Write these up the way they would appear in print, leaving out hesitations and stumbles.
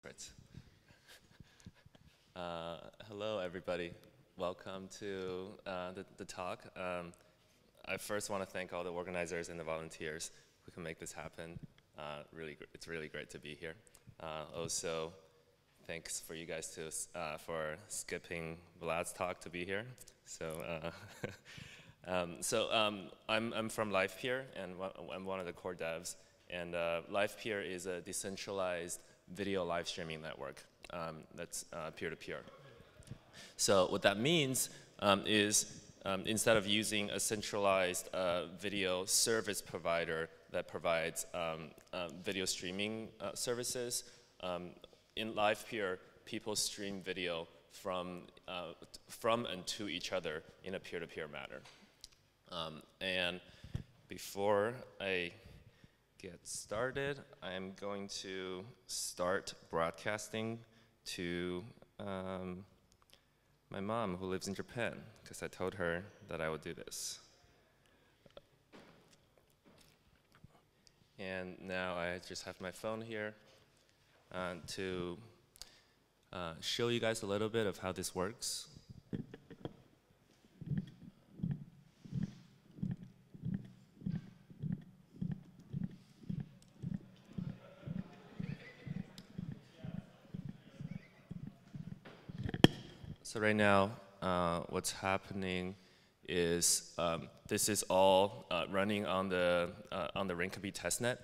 Right. Hello, everybody. Welcome to the talk. I first want to thank all the organizers and the volunteers who can make this happen. It's really great to be here. Also, thanks for you guys for skipping Vlad's talk to be here. I'm from LiveStreaming, and I'm one of the core devs. And LiveStreaming is a decentralized video live streaming network that's peer-to-peer. So what that means is instead of using a centralized video service provider that provides video streaming services, in LiveStreaming, people stream video from and to each other in a peer-to-peer manner. And before I get started, I'm going to start broadcasting to my mom, who lives in Japan, because I told her that I would do this. And now I just have my phone here to show you guys a little bit of how this works. So right now, what's happening is this is all running on the Rinkeby testnet.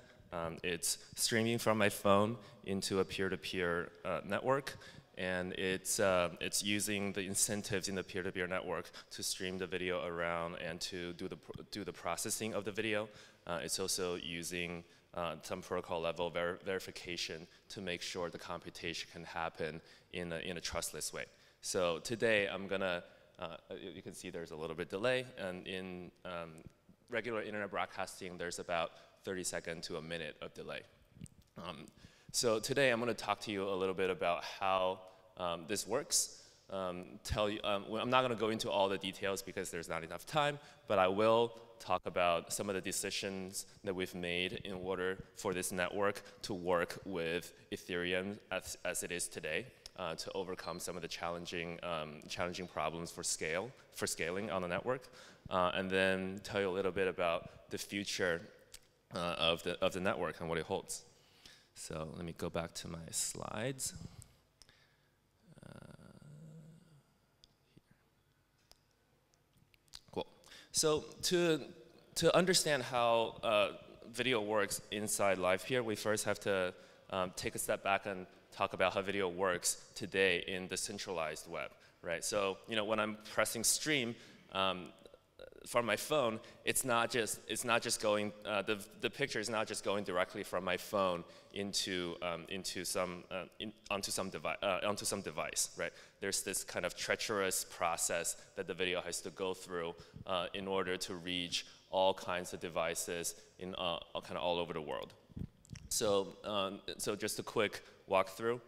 It's streaming from my phone into a peer-to-peer network, and it's using the incentives in the peer-to-peer network to stream the video around and to do the processing of the video. It's also using some protocol level verification to make sure the computation can happen in a trustless way. So today I'm gonna, you can see there's a little bit delay, and in regular internet broadcasting there's about 30 seconds to a minute of delay. So today I'm gonna talk to you a little bit about how this works. I'm not gonna go into all the details because there's not enough time, but I will talk about some of the decisions that we've made in order for this network to work with Ethereum as it is today. To overcome some of the challenging problems for scaling on the network, and then tell you a little bit about the future of the network and what it holds. So let me go back to my slides. Cool. So to understand how video works inside LiveStreaming, we first have to take a step back and talk about how video works today in the centralized web, right? So, when I'm pressing stream from my phone, it's not just going, the picture is not just going directly from my phone onto some device, right? There's this kind of treacherous process that the video has to go through in order to reach all kinds of devices in kind of all over the world. So, so just a quick walkthrough.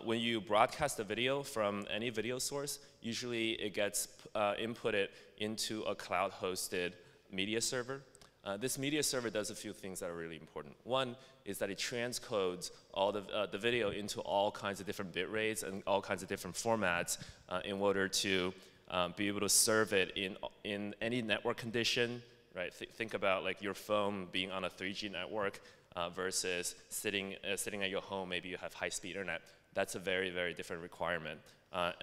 When you broadcast a video from any video source, usually it gets inputted into a cloud-hosted media server. This media server does a few things that are really important. One is that it transcodes all the video into all kinds of different bit rates and all kinds of different formats in order to be able to serve it in any network condition, right? Think about like your phone being on a 3G network versus sitting at your home. Maybe you have high-speed internet. That's a very, very different requirement.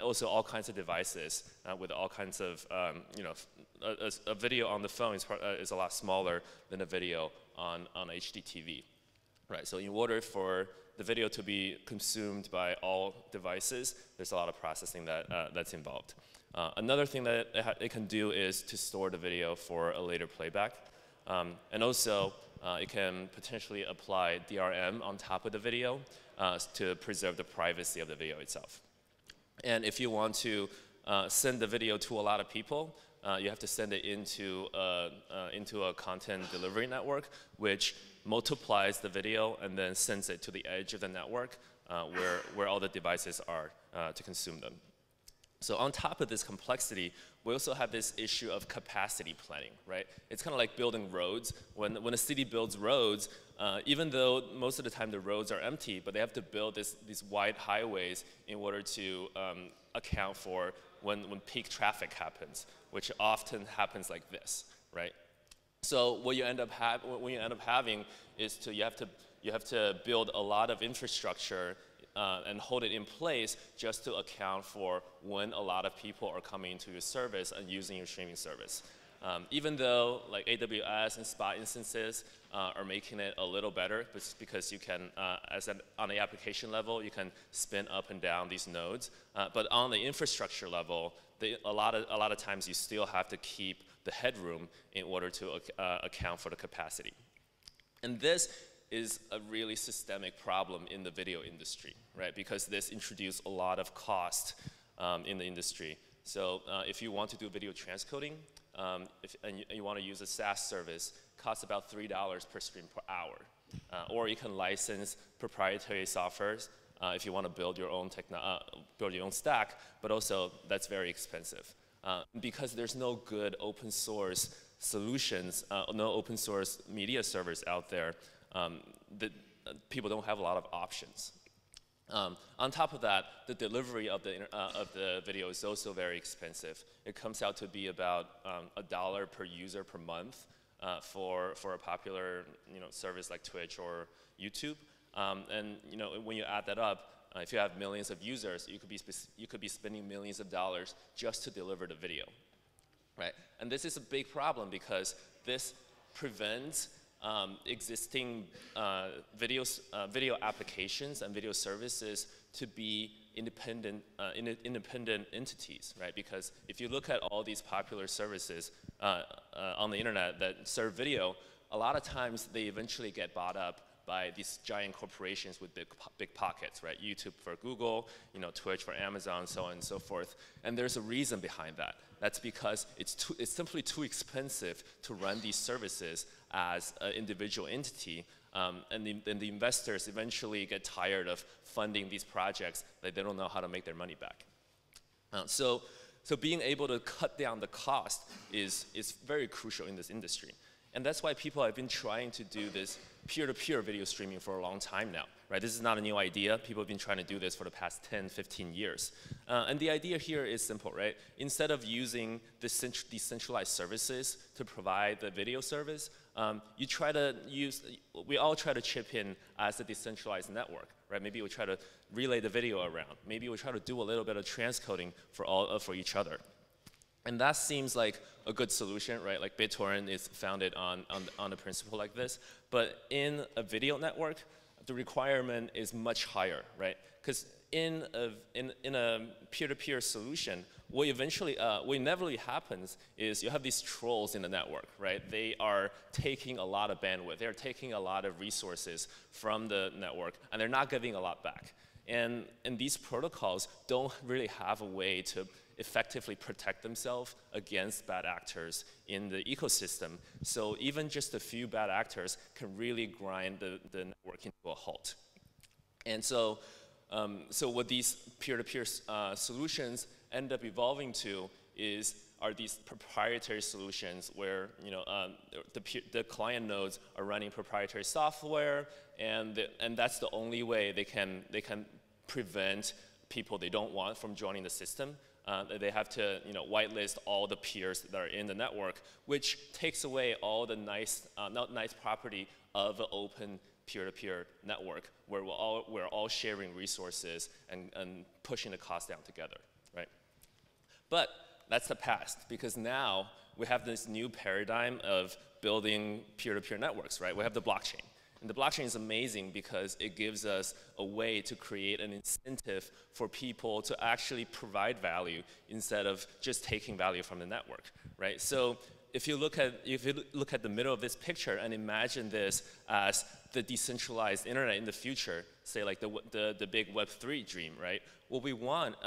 Also, all kinds of devices with all kinds of, a video on the phone is a lot smaller than a video on HDTV, right? So in order for the video to be consumed by all devices, there's a lot of processing that's involved. Another thing that it can do is to store the video for a later playback, and also it can potentially apply DRM on top of the video to preserve the privacy of the video itself. And if you want to send the video to a lot of people, you have to send it into a content delivery network, which multiplies the video and then sends it to the edge of the network where all the devices are to consume them. So on top of this complexity, we also have this issue of capacity planning, right? It's kind of like building roads. When a city builds roads, even though most of the time the roads are empty, but they have to build these wide highways in order to account for when peak traffic happens, which often happens like this, right? So what you end up having is you have to build a lot of infrastructure and hold it in place just to account for when a lot of people are coming to your service and using your streaming service. Even though like AWS and Spot instances are making it a little better, because you can, on the application level, you can spin up and down these nodes. But on the infrastructure level, a lot of times you still have to keep the headroom in order to account for the capacity. And this is a really systemic problem in the video industry, right? Because this introduced a lot of cost in the industry. So if you want to do video transcoding, and you want to use a SaaS service, it costs about $3 per stream per hour. Or you can license proprietary softwares if you want to build your own stack, but also that's very expensive. Because there's no good open source solutions, no open source media servers out there, people don't have a lot of options. On top of that, the delivery of the video is also very expensive. It comes out to be about $1 per user per month for a popular service like Twitch or YouTube. And when you add that up, if you have millions of users, you could be spending millions of dollars just to deliver the video, right? And this is a big problem because this prevents existing video applications and video services to be independent entities, right? Because if you look at all these popular services on the internet that serve video, a lot of times they eventually get bought up by these giant corporations with big pockets, right? YouTube for Google, Twitch for Amazon, so on and so forth. And there's a reason behind that. That's because it's simply too expensive to run these services as an individual entity, and the investors eventually get tired of funding these projects that they don't know how to make their money back. So being able to cut down the cost is very crucial in this industry. And that's why people have been trying to do this peer-to-peer video streaming for a long time now, right? This is not a new idea. People have been trying to do this for the past 10, 15 years. And the idea here is simple, right? Instead of using decentralized services to provide the video service, we all try to chip in as a decentralized network, right? Maybe we try to relay the video around. Maybe we try to do a little bit of transcoding for each other. And that seems like a good solution, right? Like BitTorrent is founded on a principle like this. But in a video network, the requirement is much higher, right? Because in a peer-to-peer solution, what inevitably happens is you have these trolls in the network, right? They are taking a lot of bandwidth. They're taking a lot of resources from the network, and they're not giving a lot back. And these protocols don't really have a way to effectively protect themselves against bad actors in the ecosystem. So even just a few bad actors can really grind the network into a halt. And so what these peer-to-peer solutions end up evolving to are these proprietary solutions where the client nodes are running proprietary software, and that's the only way they can prevent people they don't want from joining the system. They have to whitelist all the peers that are in the network, which takes away all the nice property of an open peer-to-peer network where we're all sharing resources and pushing the cost down together, right? But that's the past, because now we have this new paradigm of building peer-to-peer networks, right? We have the blockchain. And the blockchain is amazing because it gives us a way to create an incentive for people to actually provide value instead of just taking value from the network, right? So if you look at the middle of this picture and imagine this as the decentralized internet in the future, say like the big Web3 dream, right? What we want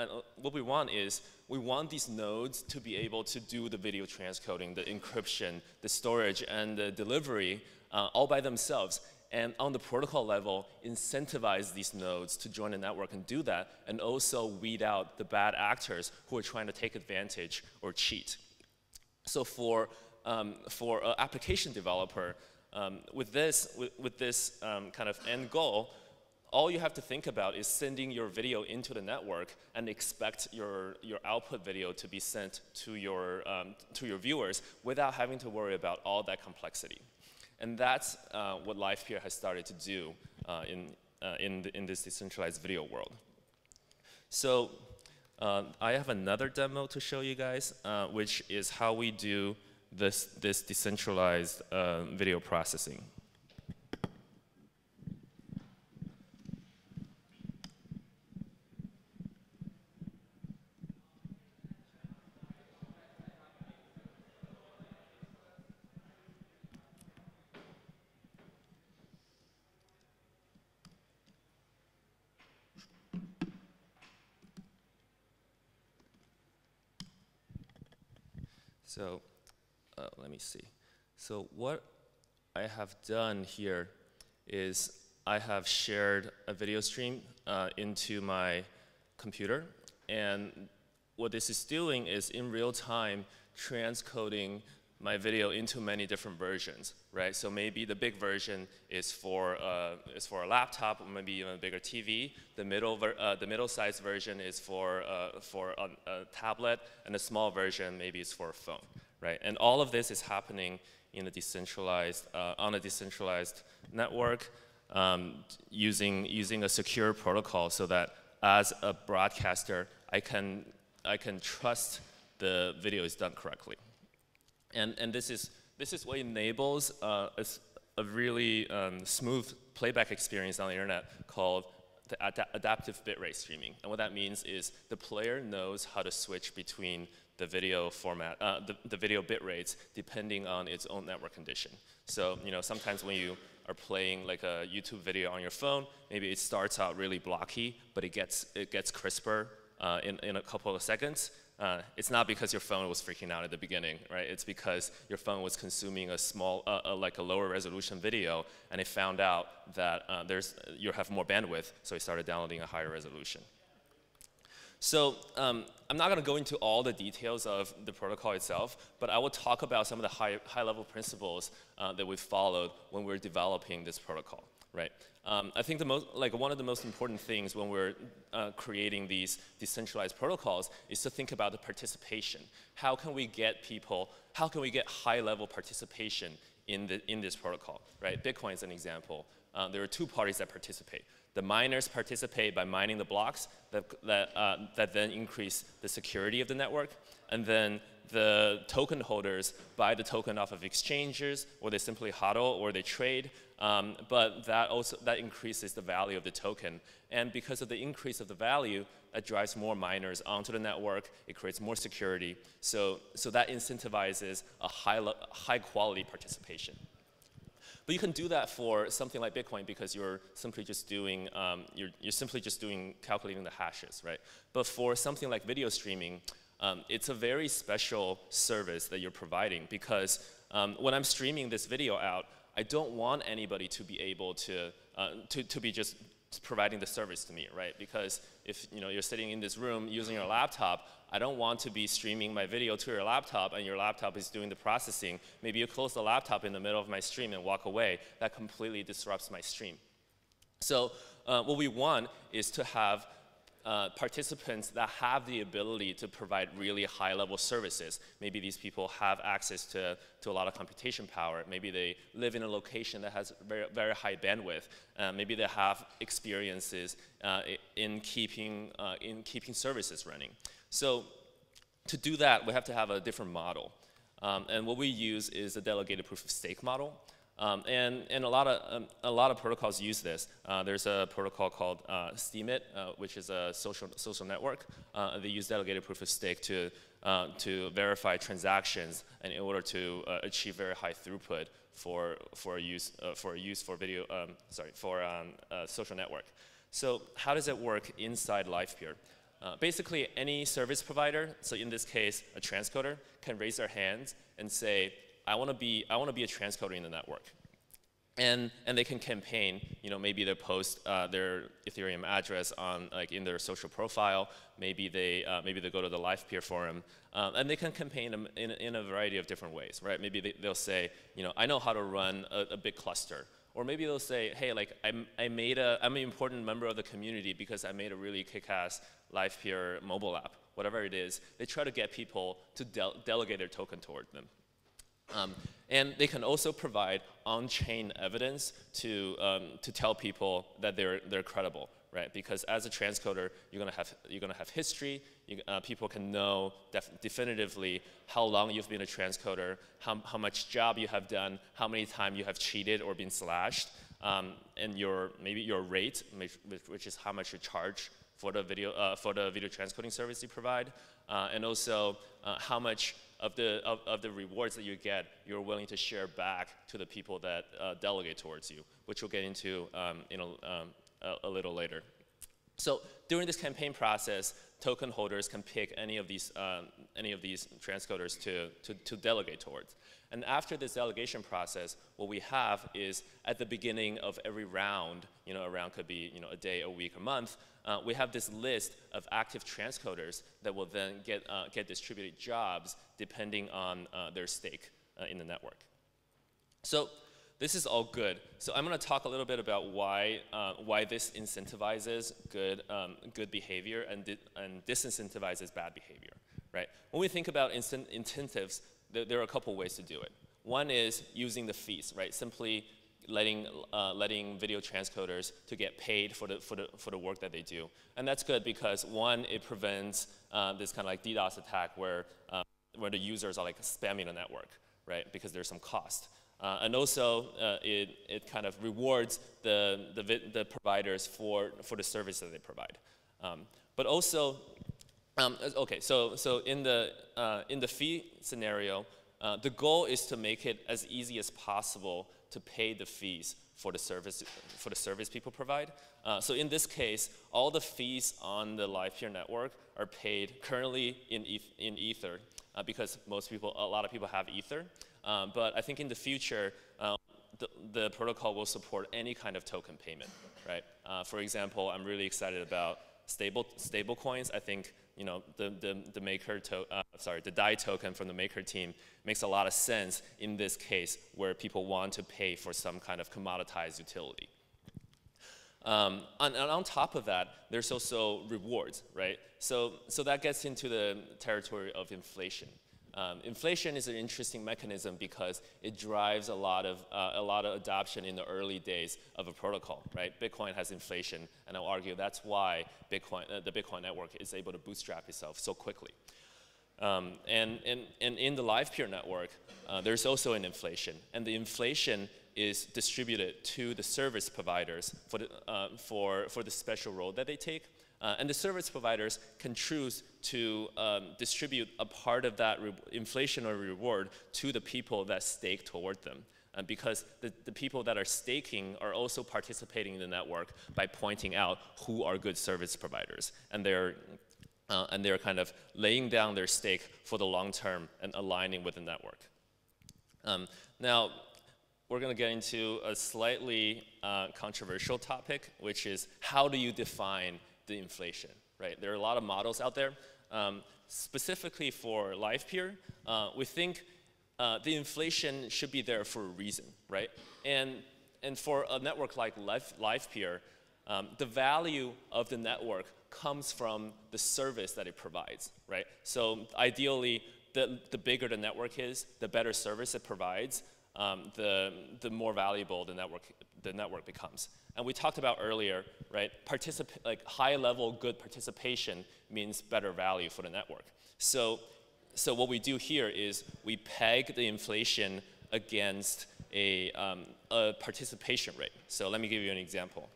is we want these nodes to be able to do the video transcoding, the encryption, the storage, and the delivery all by themselves. and on the protocol level, incentivize these nodes to join the network and do that, and also weed out the bad actors who are trying to take advantage or cheat. So for an application developer, with this kind of end goal, all you have to think about is sending your video into the network and expect your output video to be sent to your viewers without having to worry about all that complexity. And that's what LiveStreaming has started to do in this decentralized video world. So I have another demo to show you guys, which is how we do this decentralized video processing. So let me see. So what I have done here is I have shared a video stream into my computer. And what this is doing is in real time transcoding my video into many different versions, right? So maybe the big version is for a laptop, or maybe even a bigger TV. The middle-sized version is for a tablet, and the small version maybe is for a phone, right? And all of this is happening in a decentralized on a decentralized network using a secure protocol, so that as a broadcaster, I can trust the video is done correctly. And this is what enables a really smooth playback experience on the internet called the adaptive bitrate streaming. And what that means is the player knows how to switch between the video format, the video bit rates, depending on its own network condition. So sometimes when you are playing like a YouTube video on your phone, maybe it starts out really blocky, but it gets crisper in a couple of seconds. It's not because your phone was freaking out at the beginning, right? It's because your phone was consuming a small, like a lower resolution video, and it found out that you have more bandwidth, so it started downloading a higher resolution. So I'm not going to go into all the details of the protocol itself, but I will talk about some of the high-level principles that we followed when we were developing this protocol, right? I think one of the most important things when we're creating these decentralized protocols is to think about the participation. How can we get high-level participation in this protocol, right? Bitcoin is an example. There are two parties that participate. The miners participate by mining the blocks that then increase the security of the network, and then the token holders buy the token off of exchanges, or they simply hodl, or they trade. But that increases the value of the token. And because of the increase of the value, it drives more miners onto the network. It creates more security. So that incentivizes a high quality participation. But you can do that for something like Bitcoin because you're simply just doing calculating the hashes, right? But for something like video streaming, it's a very special service that you're providing, because when I'm streaming this video out, I don't want anybody to be able to be just providing the service to me, right? Because if you're sitting in this room using your laptop, I don't want to be streaming my video to your laptop and your laptop is doing the processing. Maybe you close the laptop in the middle of my stream and walk away. That completely disrupts my stream. So what we want is to have participants that have the ability to provide really high-level services. Maybe these people have access to a lot of computation power. Maybe they live in a location that has very, very high bandwidth. Maybe they have experiences in keeping services running. So to do that, we have to have a different model. And what we use is a delegated proof-of-stake model. And a lot of protocols use this. There's a protocol called Steemit, which is a social network. They use delegated proof of stake to verify transactions, and in order to achieve very high throughput for a social network. So how does it work inside LiveStreaming? Basically, any service provider, so in this case, a transcoder, can raise their hands and say, I want to be a transcoder in the network. And they can campaign, maybe they post their Ethereum address on in their social profile. Maybe they go to the LivePeer forum, and they can campaign them in a variety of different ways, right? Maybe they'll say, I know how to run a big cluster, or maybe they'll say, hey, I'm an important member of the community because I made a really kick-ass LivePeer mobile app, whatever it is. They try to get people to delegate their token toward them. And they can also provide on-chain evidence to tell people that they're credible, right? Because as a transcoder, you're gonna have history. People can know definitively how long you've been a transcoder, how much job you have done, how many times you have cheated or been slashed, and maybe your rate, which is how much you charge for the video transcoding service you provide, and also how much of the rewards that you get, you're willing to share back to the people that delegate towards you, which we'll get into a little later. So during this campaign process, token holders can pick any of these transcoders to delegate towards. And after this delegation process, what we have is at the beginning of every round, a round could be a day, a week, a month, we have this list of active transcoders that will then get distributed jobs depending on their stake in the network. So this is all good. So I'm going to talk a little bit about why this incentivizes good behavior and disincentivizes bad behavior, right? When we think about incentives, there are a couple ways to do it. One is using the fees, right? Simply letting video transcoders to get paid for the work that they do, and that's good because one, it prevents this kind of DDoS attack where the users are spamming the network, right? Because there's some cost. And also, it kind of rewards the providers for the service that they provide. But also, okay, so in the fee scenario, the goal is to make it as easy as possible to pay the fees for the service people provide. So in this case, all the fees on the LivePeer network are paid currently in Ether because a lot of people have Ether. But I think in the future, the protocol will support any kind of token payment, right? For example, I'm really excited about stable coins. I think the maker the DAI token from the maker team makes a lot of sense in this case where people want to pay for some kind of commoditized utility. And on top of that, there's also rewards, right? So that gets into the territory of inflation. Inflation is an interesting mechanism because it drives a lot of adoption in the early days of a protocol, right? Bitcoin has inflation, and I'll argue that's why the Bitcoin network is able to bootstrap itself so quickly. And in the LivePeer network, there's also an inflation, and the inflation is distributed to the service providers for the special role that they take. And the service providers can choose to distribute a part of that inflation or reward to the people that stake toward them. Because the people that are staking are also participating in the network by pointing out who are good service providers. And they're kind of laying down their stake for the long term and aligning with the network. Now, we're going to get into a slightly controversial topic, which is how do you define the inflation, right? There are a lot of models out there. Specifically for LivePeer, we think the inflation should be there for a reason, right? And for a network like LivePeer, the value of the network comes from the service that it provides, right? So ideally, the bigger the network is, the better service it provides, the more valuable the network becomes. And we talked about earlier, right? High-level good participation means better value for the network. So what we do here is we peg the inflation against a participation rate. So let me give you an example.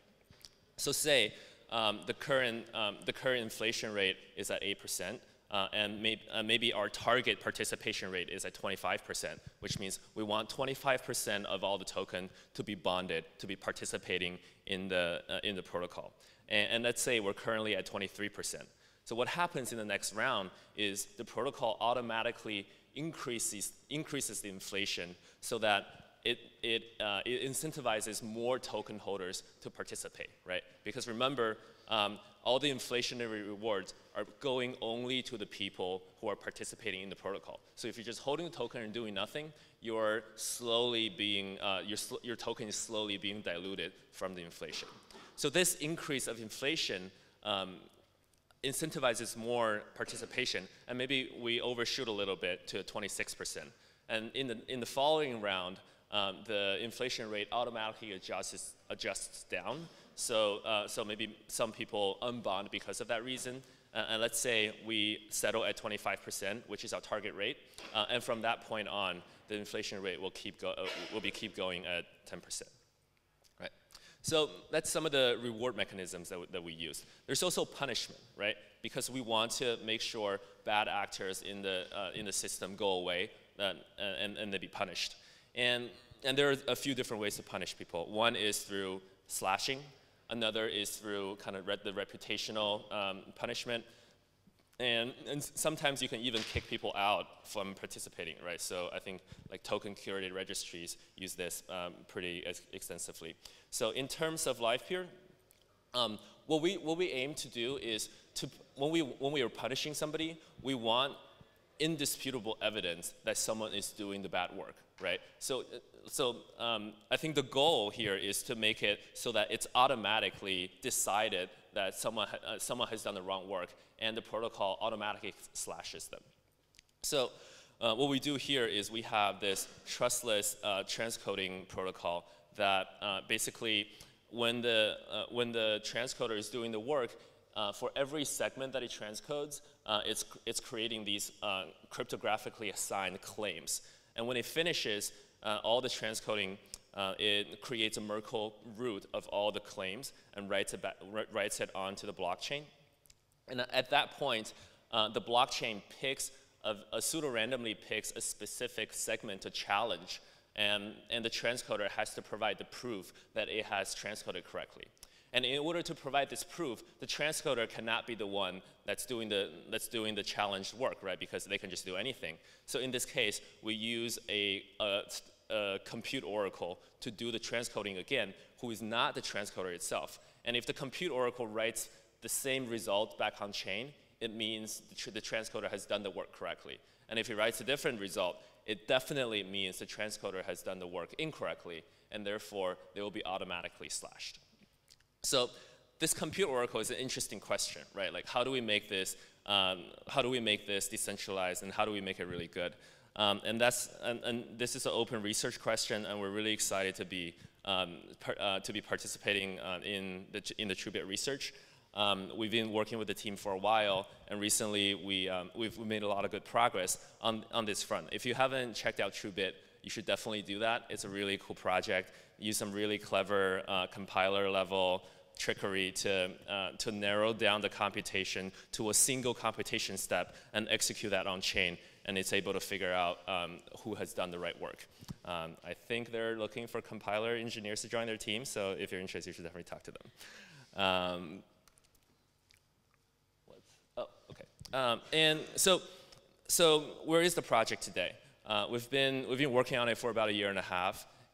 So say the current inflation rate is at 8%. And maybe our target participation rate is at 25%, which means we want 25% of all the token to be bonded, to be participating in the protocol. And let's say we're currently at 23%. So what happens in the next round is the protocol automatically increases the inflation so that it incentivizes more token holders to participate, right? Because remember, all the inflationary rewards are going only to the people who are participating in the protocol. So if you're just holding the token and doing nothing, you're slowly being, your token is slowly being diluted from the inflation. So this increase of inflation incentivizes more participation, and maybe we overshoot a little bit to 26%. And in the following round, the inflation rate automatically adjusts down. So maybe some people unbond because of that reason. And let's say we settle at 25%, which is our target rate. And from that point on, the inflation rate will keep going at 10%. Right? So that's some of the reward mechanisms that we use. There's also punishment, right? Because we want to make sure bad actors in the system go away and they be punished. And there are a few different ways to punish people. One is through slashing. Another is through kind of the reputational punishment. And sometimes you can even kick people out from participating, right? So I think like token curated registries use this pretty extensively. So in terms of LivePeer, what we aim to do is when we are punishing somebody, we want indisputable evidence that someone is doing the bad work, right? So I think the goal here is to make it so that it's automatically decided that someone has done the wrong work, and the protocol automatically slashes them. So what we do here is we have this trustless transcoding protocol that basically when the transcoder is doing the work, for every segment that it transcodes, it's creating these cryptographically assigned claims. And when it finishes all the transcoding, it creates a Merkle root of all the claims and writes it onto the blockchain. And at that point, the blockchain pseudo-randomly picks a specific segment to challenge, and the transcoder has to provide the proof that it has transcoded correctly. And in order to provide this proof, the transcoder cannot be the one that's doing the challenged work, right? Because they can just do anything. So in this case, we use a compute oracle to do the transcoding again, who is not the transcoder itself. And if the compute oracle writes the same result back on chain, it means the transcoder has done the work correctly. And if it writes a different result, it definitely means the transcoder has done the work incorrectly, and therefore they will be automatically slashed. So this compute oracle is an interesting question, right? Like, how do we make this decentralized, and how do we make it really good? And this is an open research question, and we're really excited to be participating in the TrueBit research. We've been working with the team for a while, and recently we've made a lot of good progress on this front. If you haven't checked out TrueBit, you should definitely do that. It's a really cool project. Use some really clever compiler level trickery to narrow down the computation to a single computation step and execute that on chain, and it's able to figure out who has done the right work. I think they're looking for compiler engineers to join their team, so if you're interested, you should definitely talk to them. And so where is the project today? We've been working on it for about 1.5 years,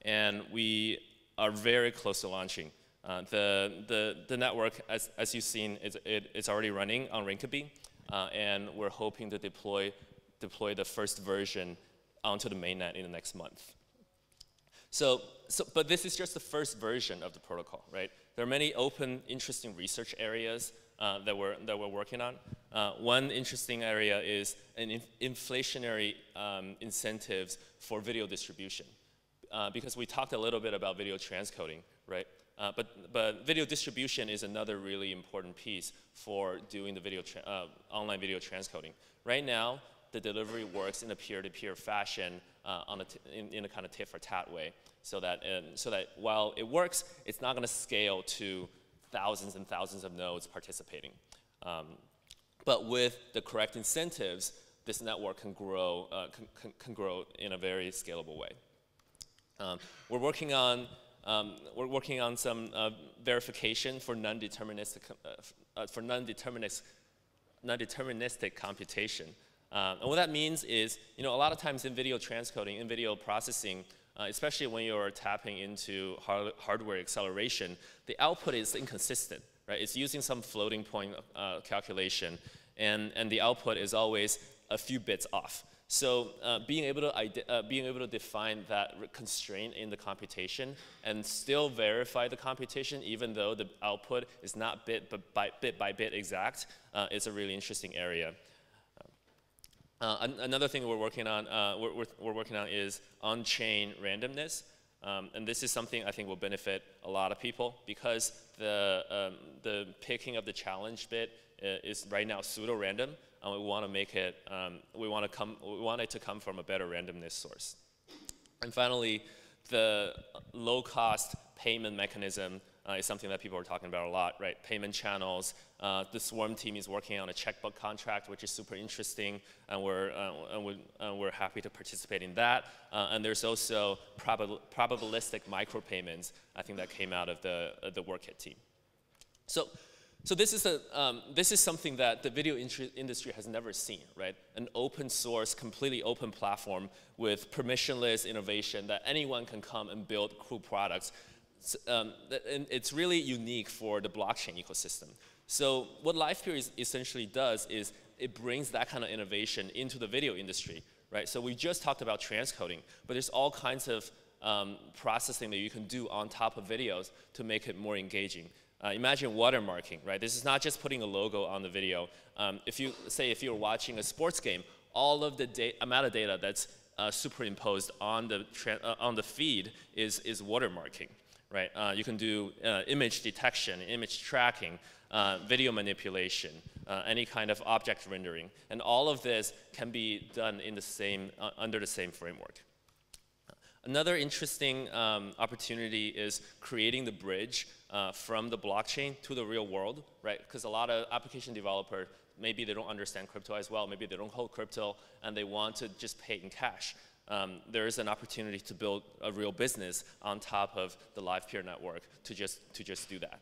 and we are very close to launching. The network, as you've seen, it's already running on Rinkeby, and we're hoping to deploy the first version onto the mainnet in the next month. But this is just the first version of the protocol, right? There are many open, interesting research areas that we're working on. One interesting area is inflationary incentives for video distribution, because we talked a little bit about video transcoding, right? But video distribution is another really important piece for doing the online video transcoding. Right now, the delivery works in a peer-to-peer fashion in a kind of tit-for-tat way, so that while it works, it's not going to scale to thousands and thousands of nodes participating. But with the correct incentives, this network can grow in a very scalable way. We're working on some verification for non-deterministic computation. And what that means is, a lot of times in video transcoding, in video processing, especially when you're tapping into hardware acceleration, the output is inconsistent, right? It's using some floating point calculation, and the output is always a few bits off. So being able to define that constraint in the computation and still verify the computation, even though the output is not bit by bit exact, is a really interesting area. Another thing we're working on is on-chain randomness, and this is something I think will benefit a lot of people because the picking of the challenge bit is right now pseudo-random. And we want to make it, we want it to come from a better randomness source. And finally, the low-cost payment mechanism is something that people are talking about a lot, right? Payment channels. The Swarm team is working on a checkbook contract, which is super interesting, and we're happy to participate in that. And there's also probabilistic micropayments, I think, that came out of the WorkIt team. So this is something that the video industry has never seen, right? An open source, completely open platform with permissionless innovation that anyone can come and build cool products. And it's really unique for the blockchain ecosystem. So what LivePeer essentially does is it brings that kind of innovation into the video industry, right? So we just talked about transcoding, but there's all kinds of processing that you can do on top of videos to make it more engaging. Imagine watermarking, right? This is not just putting a logo on the video. If you're watching a sports game, all of the amount of data that's superimposed on the feed is watermarking, right? You can do image detection, image tracking, video manipulation, any kind of object rendering, and all of this can be done in the same under the same framework. Another interesting opportunity is creating the bridge from the blockchain to the real world, right? Because a lot of application developers, maybe they don't understand crypto as well, maybe they don't hold crypto, and they want to just pay in cash. There is an opportunity to build a real business on top of the LivePeer network to just do that.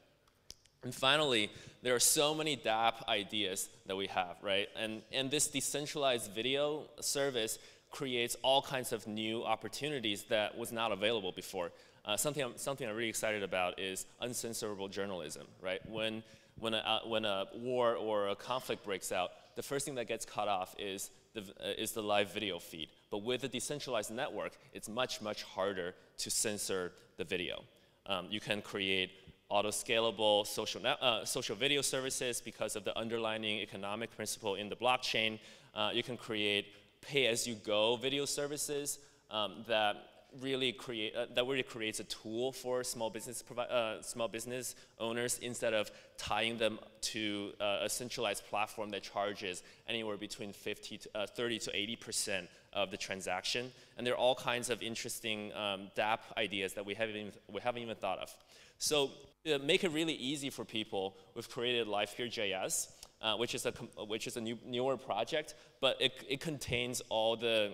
And finally, there are so many dApp ideas that we have, right? And this decentralized video service creates all kinds of new opportunities that was not available before. Something I'm really excited about is unsensible journalism, right? When a war or a conflict breaks out, the first thing that gets cut off is the live video feed. But with a decentralized network, it's much, much harder to censor the video. You can create auto-scalable social video services because of the underlying economic principle in the blockchain. You can create pay-as-you-go video services that really creates a tool for small business owners instead of tying them to a centralized platform that charges anywhere between 30 to 80% of the transaction. And there are all kinds of interesting dApp ideas that we haven't even thought of. So to make it really easy for people, we've created LivePeer.js, which is a newer project, but it contains all the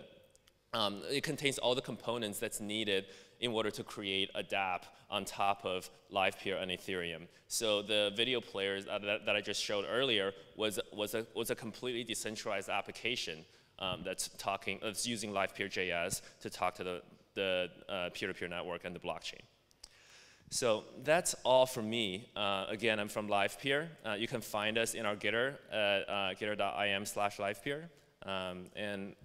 components that's needed in order to create a dApp on top of LivePeer and Ethereum. So the video players that I just showed earlier was a completely decentralized application that's using LivePeer.js to talk to the peer-to-peer network and the blockchain. So that's all from me. Again, I'm from LivePeer. You can find us in our Gitter at gitter.im/LivePeer. And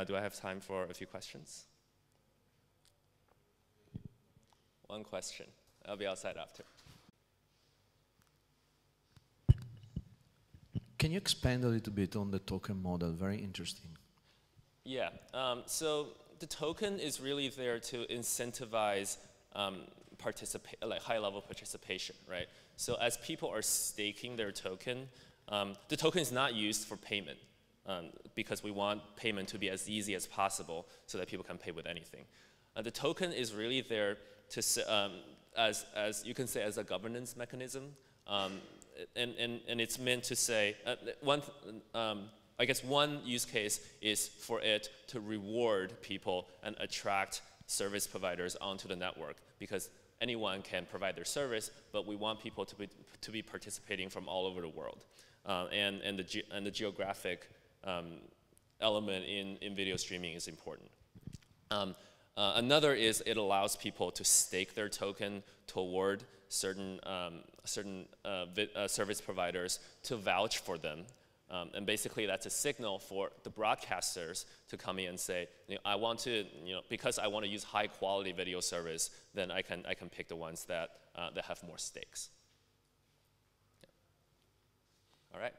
do I have time for a few questions? One question. I'll be outside after. Can you expand a little bit on the token model? Very interesting. Yeah. So the token is really there to incentivize high-level participation, right? So as people are staking their token, the token is not used for payment because we want payment to be as easy as possible so that people can pay with anything. The token is really there to, as you can say, as a governance mechanism, and it's meant to say I guess one use case is for it to reward people and attract service providers onto the network, because anyone can provide their service, but we want people to be participating from all over the world. And the geographic element in video streaming is important. Another is it allows people to stake their token toward certain service providers to vouch for them. And basically that's a signal for the broadcasters to come in and say, I want to, because I want to use high quality video service, then I can pick the ones that have more stakes. Yeah. All right.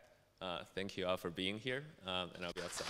Thank you all for being here, and I'll be outside.